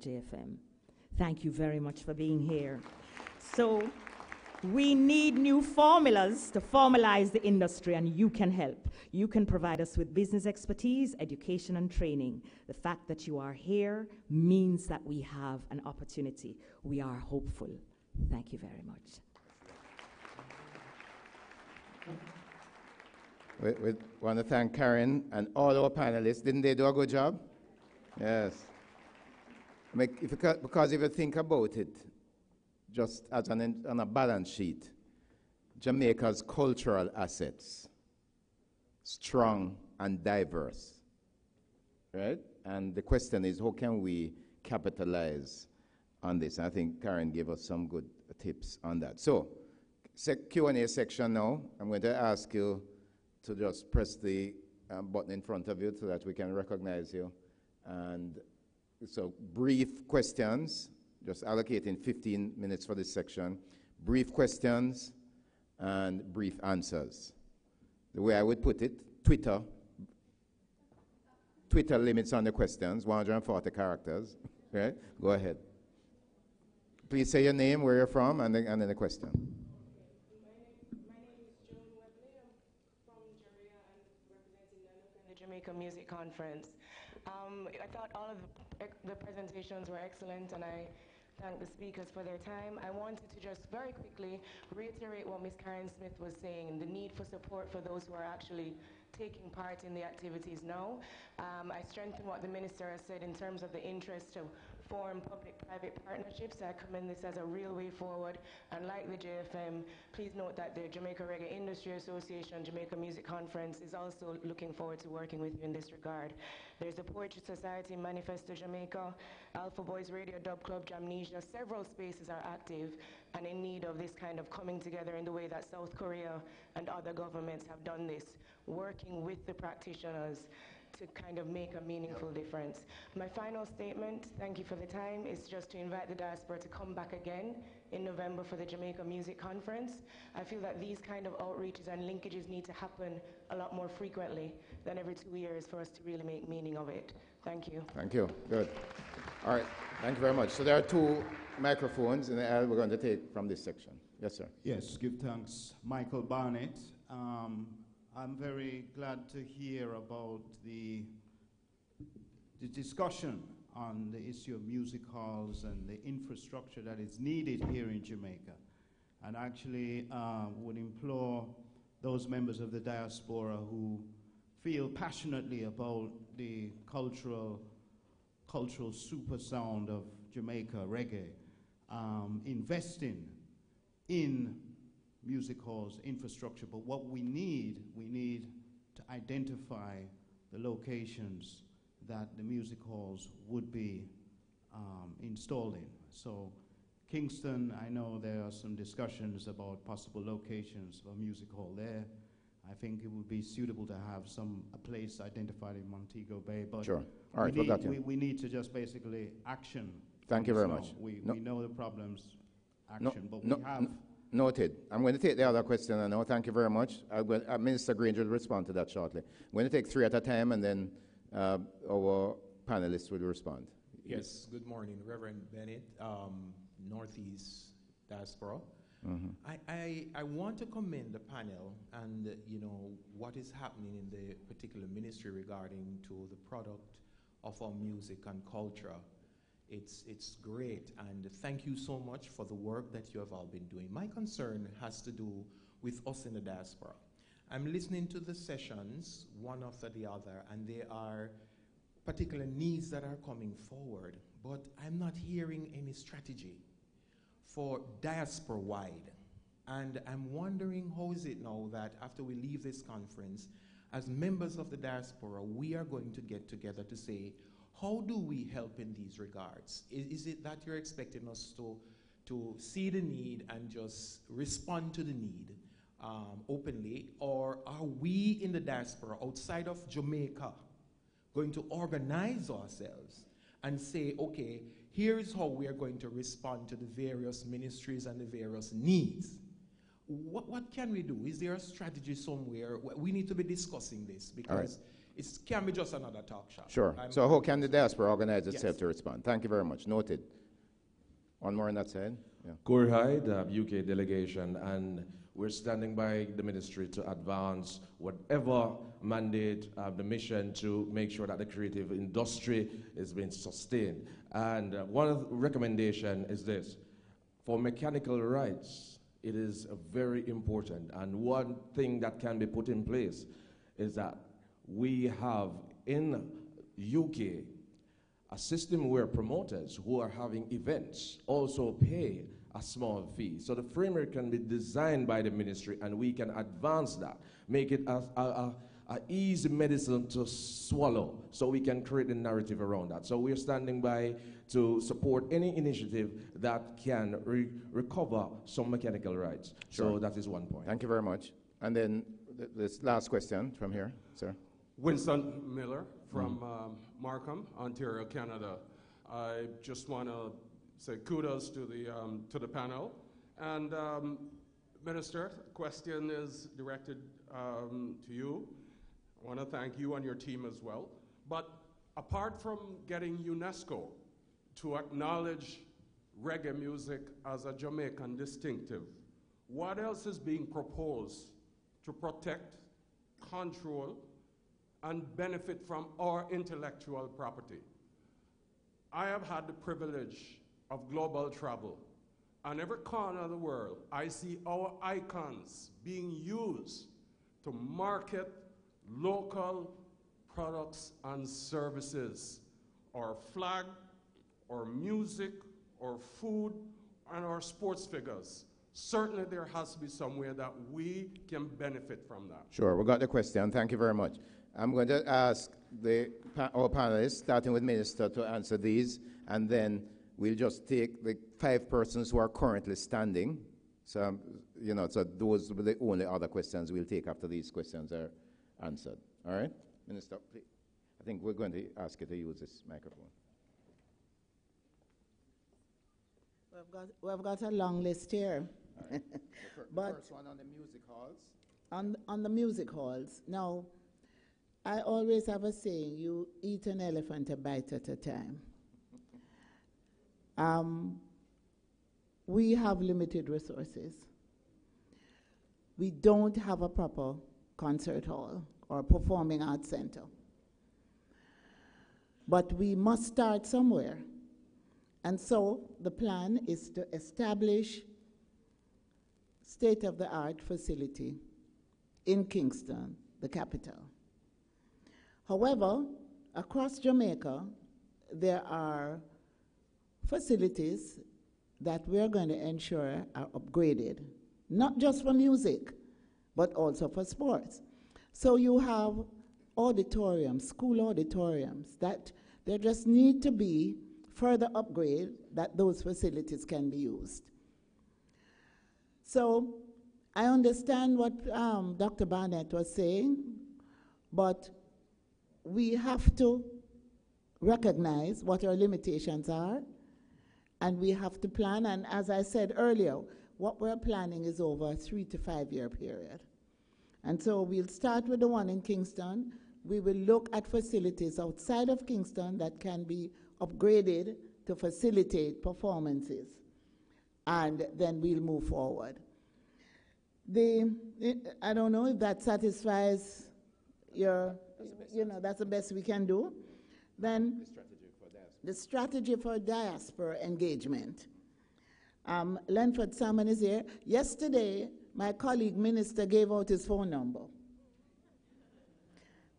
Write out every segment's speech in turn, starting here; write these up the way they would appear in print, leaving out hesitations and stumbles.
JFM. Thank you very much for being here. So we need new formulas to formalize the industry, and you can help. You can provide us with business expertise, education, and training. The fact that you are here means that we have an opportunity. We are hopeful. Thank you very much. We want to thank Karen and all our panelists. Didn't they do a good job? Yes. Because if you think about it, just as on a balance sheet, Jamaica's cultural assets, strong and diverse, right? And the question is, how can we capitalize on this? I think Karen gave us some good tips on that. So, Q&A section now. I'm going to ask you to just press the button in front of you so that we can recognize you. And so brief questions, just allocating 15 minutes for this section. Brief questions and brief answers. The way I would put it, Twitter limits on the questions, 140 characters. Right? Go ahead. Please say your name, where you're from, and then the question. Jamaica Music Conference. I thought all of the presentations were excellent, and I thank the speakers for their time. I wanted to just very quickly reiterate what Ms. Karen Smith was saying, the need for support for those who are actually taking part in the activities now. I strengthen what the Minister has said in terms of the interest to form public-private partnerships. I commend this as a real way forward. And like the JFM, please note that the Jamaica Reggae Industry Association, Jamaica Music Conference is also looking forward to working with you in this regard. There's the Poetry Society, Manifesto Jamaica, Alpha Boys Radio, Dub Club, Jamnesia. Several spaces are active and in need of this kind of coming together in the way that South Korea and other governments have done this, working with the practitioners to kind of make a meaningful difference. My final statement, thank you for the time, is just to invite the diaspora to come back again in November for the Jamaica Music Conference. I feel that these kind of outreaches and linkages need to happen a lot more frequently than every 2 years for us to really make meaning of it. Thank you. Thank you. Good. All right. Thank you very much. So there are 2 microphones in the aisle we're going to take from this section. Yes, sir. Yes, give thanks. Michael Barnett. I'm very glad to hear about the discussion on the issue of music halls and the infrastructure that is needed here in Jamaica. And actually would implore those members of the diaspora who feel passionately about the cultural super sound of Jamaica reggae, investing in music halls, infrastructure, but what we need to identify the locations that the music halls would be installed in. So Kingston, I know there are some discussions about possible locations for a music hall there. I think it would be suitable to have a place identified in Montego Bay, but sure. All right, we need to just basically action. Thank you very much. We know the problems, action, but we have... Noted. I'm going to take the other question now. Thank you very much. Minister Granger will respond to that shortly. I'm going to take 3 at a time, and then our panelists will respond. Yes. Good morning, Reverend Bennett, Northeast Diaspora. Mm-hmm. I want to commend the panel and what is happening in the particular ministry regarding to the product of our music and culture. It's great, and thank you so much for the work that you have all been doing. My concern has to do with us in the diaspora. I'm listening to the sessions, one after the other, and there are particular needs that are coming forward, but I'm not hearing any strategy for diaspora-wide. And I'm wondering, how is it now that after we leave this conference, as members of the diaspora, we are going to get together to say, how do we help in these regards? Is it that you're expecting us to see the need and just respond to the need openly, or are we in the diaspora outside of Jamaica going to organize ourselves and say, okay, here's how we are going to respond to the various ministries and the various needs? What can we do? Is there a strategy somewhere? We need to be discussing this because It can be just another talk shop. Sure. So how can the diaspora organize itself Yes. to respond? Thank you very much. Noted. One more on that side. Yeah. Corey Hyde, UK delegation, and we're standing by the ministry to advance whatever mandate the mission to make sure that the creative industry is being sustained. And one of the recommendation is this: for mechanical rights, it is very important. And one thing that can be put in place is that we have in UK a system where promoters who are having events also pay a small fee. So the framework can be designed by the ministry, and we can advance that, make it a easy medicine to swallow, so we can create a narrative around that. So we're standing by to support any initiative that can recover some mechanical rights. Sure. So that is one point. Thank you very much. And then this last question from here, sir. Winston Miller from Markham, Ontario, Canada. I just want to say kudos to the panel. And Minister, the question is directed to you. I want to thank you and your team as well. But apart from getting UNESCO to acknowledge reggae music as a Jamaican distinctive, what else is being proposed to protect, control, and benefit from our intellectual property? I have had the privilege of global travel. On every corner of the world, I see our icons being used to market local products and services. Our flag, our music, our food, and our sports figures. Certainly there has to be somewhere that we can benefit from that. Sure, we got the question. Thank you very much. I'm going to ask our panelists, starting with Minister, to answer these, and then we'll just take the 5 persons who are currently standing. So, so those will be the only other questions we'll take after these questions are answered. All right? Minister, please. I think we're going to ask you to use this microphone. We've got a long list here. All right. But first one on the music halls. On the music halls. Now, I always have a saying, you eat an elephant a bite at a time. We have limited resources. We don't have a proper concert hall or performing arts center. But we must start somewhere. And so the plan is to establish state-of-the-art facility in Kingston, the capital. However, across Jamaica, there are facilities that we're going to ensure are upgraded, not just for music, but also for sports. So you have auditoriums, school auditoriums, that there just need to be further upgrade that those facilities can be used. So I understand what Dr. Barnett was saying, but we have to recognize what our limitations are, and we have to plan. And as I said earlier, what we're planning is over a 3 to 5 year period. And so we'll start with the one in Kingston. We will look at facilities outside of Kingston that can be upgraded to facilitate performances. And then we'll move forward. I don't know if that satisfies your, that's the best we can do. Then the strategy for diaspora engagement. Lenford Salmon is here. Yesterday, my colleague minister gave out his phone number.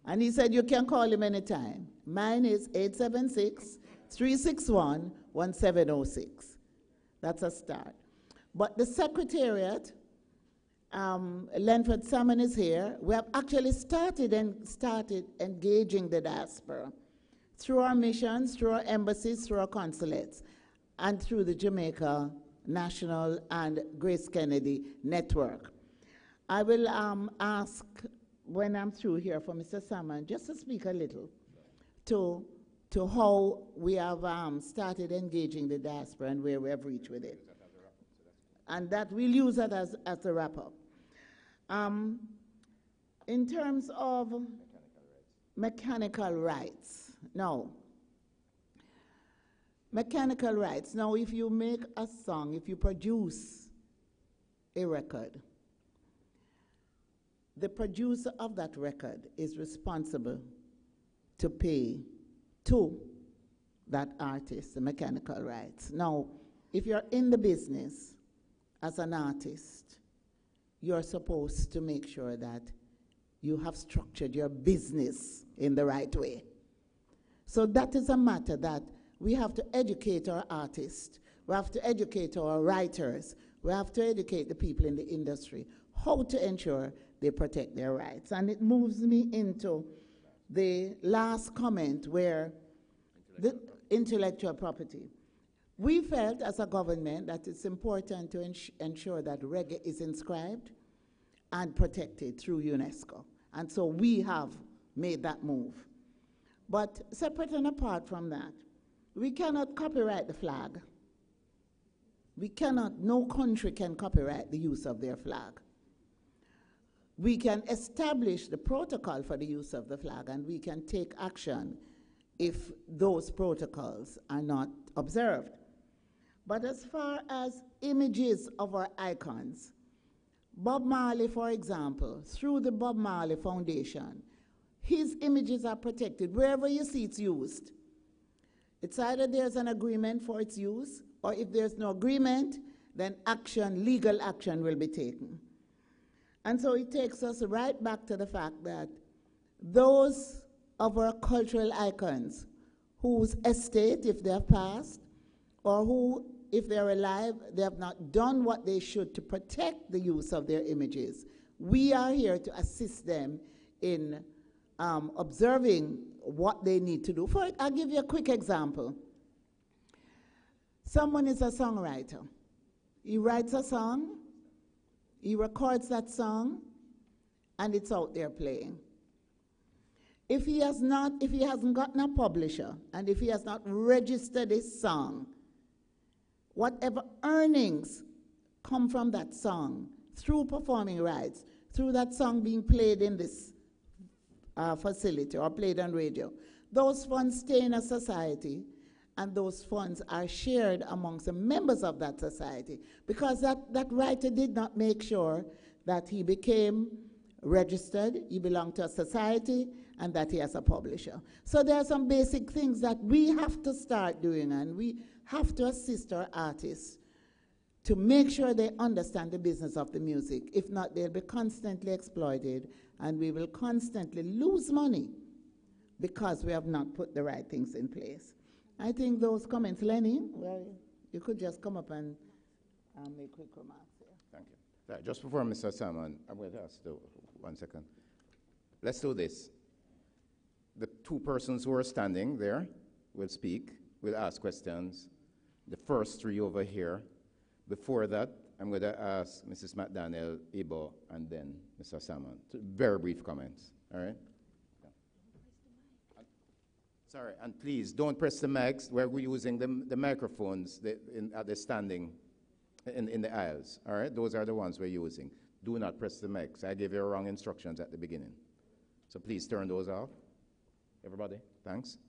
And he said, you can call him anytime. Mine is 876-361-1706. That's a start. But the secretariat, Lenford Salmon is here. We have actually started engaging the diaspora through our missions, through our embassies, through our consulates, and through the Jamaica National and Grace Kennedy Network. I will ask, when I'm through here, for Mr. Salmon just to speak a little to how we have started engaging the diaspora and where we have reached with it. And that we'll use that as a wrap-up. In terms of mechanical rights. Now, mechanical rights. Now, if you make a song, if you produce a record, the producer of that record is responsible to pay to that artist the mechanical rights. Now, if you're in the business as an artist, you're supposed to make sure that you have structured your business in the right way. So that is a matter that we have to educate our artists, we have to educate our writers, we have to educate the people in the industry how to ensure they protect their rights. And it moves me into the last comment where the intellectual property. We felt as a government that it's important to ensure that reggae is inscribed and protected through UNESCO. And so we have made that move. But separate and apart from that, we cannot copyright the flag. We cannot, no country can copyright the use of their flag. We can establish the protocol for the use of the flag, and we can take action if those protocols are not observed. But as far as images of our icons, Bob Marley, for example, through the Bob Marley Foundation, his images are protected wherever you see it's used. It's either there's an agreement for its use, or if there's no agreement, then action, legal action will be taken. And so it takes us right back to the fact that those of our cultural icons whose estate, if they have passed, or who, if they're alive, they have not done what they should to protect the use of their images, we are here to assist them in observing what they need to do. I'll give you a quick example. Someone is a songwriter. He writes a song, he records that song, and it's out there playing. If he hasn't gotten a publisher, and if he has not registered his song, whatever earnings come from that song through performing rights, through that song being played in this facility or played on radio, those funds stay in a society, and those funds are shared amongst the members of that society, because that writer did not make sure that he became registered, he belonged to a society, and that he has a publisher. So there are some basic things that we have to start doing, and we have to assist our artists to make sure they understand the business of the music. If not, they'll be constantly exploited, and we will constantly lose money because we have not put the right things in place. I think those comments, Lenny, well, you could just come up and make quick remarks here. Thank you. Just before Mr. Salmon, I'm going to ask 1 second. Let's do this. The two persons who are standing there will speak, will ask questions. The first three over here. Before that, I'm going to ask Mrs. McDaniel, Ibo, and then Mr. Salmon. Very brief comments, all right? Sorry, and please don't press the mics where we're using the microphones at the standing in the aisles, all right? Those are the ones we're using. Do not press the mics. I gave you wrong instructions at the beginning. So please turn those off. Everybody, thanks.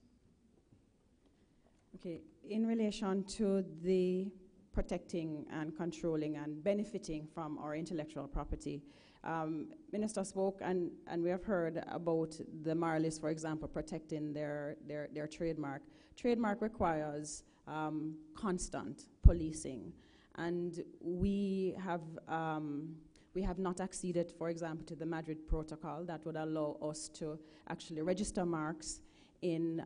Okay, in relation to the protecting and controlling and benefiting from our intellectual property, Minister spoke, and we have heard about the Marleys, for example, protecting their trademark. Trademark requires constant policing, and we have not acceded, for example, to the Madrid Protocol that would allow us to actually register marks in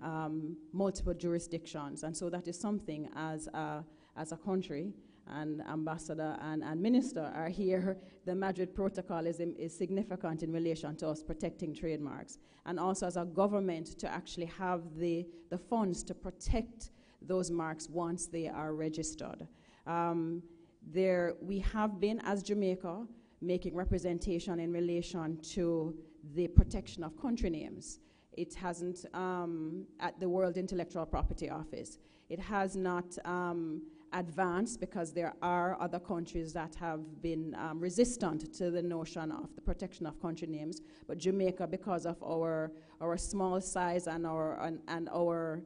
multiple jurisdictions. And so that is something as a country, and Ambassador and Minister are here, the Madrid Protocol is significant in relation to us protecting trademarks. And also as a government to actually have the funds to protect those marks once they are registered. We have been, as Jamaica, making representation in relation to the protection of country names. It hasn't, at the World Intellectual Property Office, It has not advanced because there are other countries that have been resistant to the notion of the protection of country names. But Jamaica, because of our small size and our